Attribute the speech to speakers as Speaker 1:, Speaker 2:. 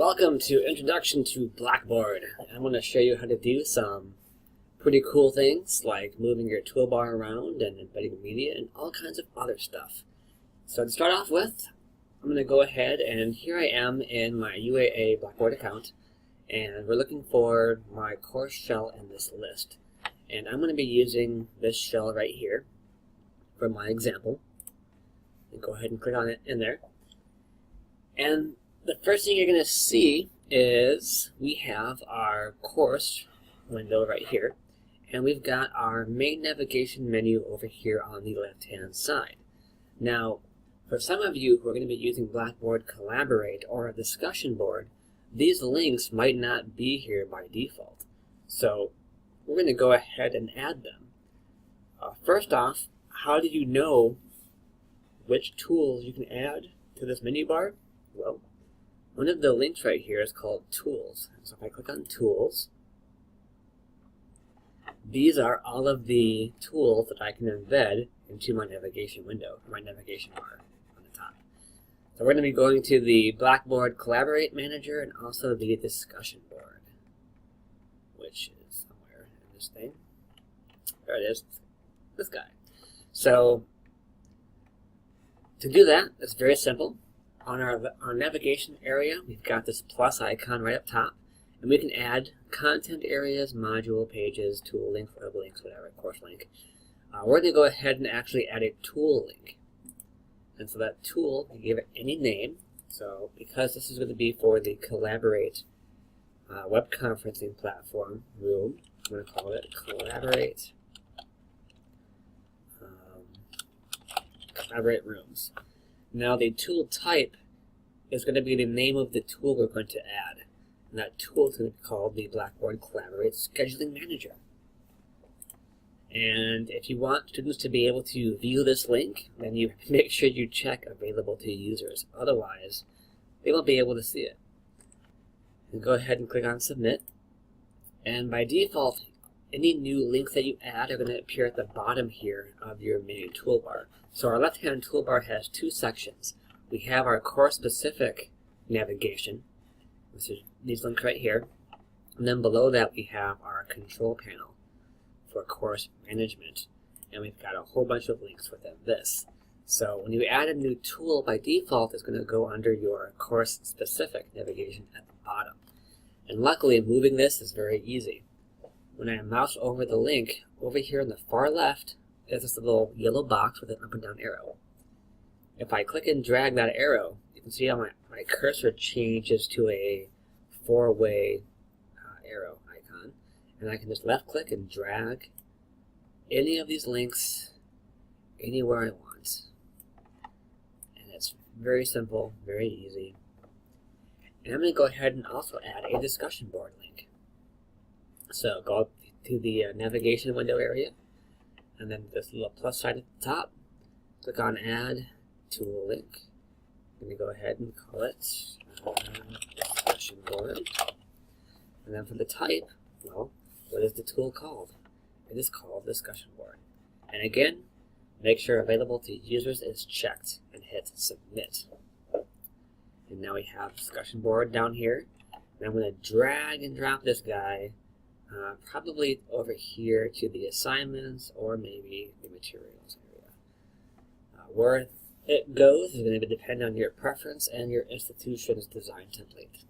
Speaker 1: Welcome to Introduction to BlackBoard. I'm going to show you how to do some pretty cool things like moving your toolbar around and embedding media and all kinds of other stuff. So to start off with, I'm going to go ahead and here I am in my UAA BlackBoard account, and we're looking for my course shell in this list. And I'm going to be using this shell right here for my example. And go ahead and click on it in there. And the first thing you're going to see is we have our course window right here, and we've got our main navigation menu over here on the left hand side. Now for some of you who are going to be using BlackBoard Collaborate or a discussion board, these links might not be here by default. So we're going to go ahead and add them. First off, how do you know which tools you can add to this menu bar? Well, one of the links right here is called Tools. So if I click on Tools, these are all of the tools that I can embed into my navigation window, or my navigation bar on the top. So we're going to be going to the BlackBoard Collaborate Manager and also the Discussion Board, which is somewhere in this thing. There it is, this guy. So to do that, it's very simple. On our navigation area, we've got this plus icon right up top, and we can add content areas, module, pages, tool link, web links, whatever, course link. We're going to go ahead and actually add a tool link. And so that tool, you give it any name. So because this is going to be for the Collaborate web conferencing platform room, I'm going to call it Collaborate Collaborate Rooms. Now the tool type is going to be the name of the tool we're going to add. And that tool is going to be called the BlackBoard Collaborate Scheduling Manager. And if you want students to be able to view this link, then you make sure you check Available to Users. Otherwise, they won't be able to see it. And go ahead and click on Submit. And by default, any new links that you add are going to appear at the bottom here of your main toolbar. So our left-hand toolbar has two sections. We have our course-specific navigation, which is these links right here. And then below that we have our control panel for course management. And we've got a whole bunch of links within this. So when you add a new tool, by default, it's going to go under your course-specific navigation at the bottom. And luckily, moving this is very easy. When I mouse over the link, over here on the far left, there's this little yellow box with an up and down arrow. If I click and drag that arrow, you can see how my cursor changes to a four-way arrow icon. And I can just left click and drag any of these links anywhere I want. And it's very simple, very easy. And I'm going to go ahead and also add a discussion board link. So go up to the navigation window area, and then this little plus sign at the top, click on Add Tool Link. I'm going to go ahead and call it Discussion Board. And then for the type, well, what is the tool called? It is called Discussion Board. And again, make sure Available to Users is checked and hit Submit. And now we have Discussion Board down here. And I'm going to drag and drop this guy probably over here to the assignments or maybe the materials area. Where it goes is going to depend on your preference and your institution's design template.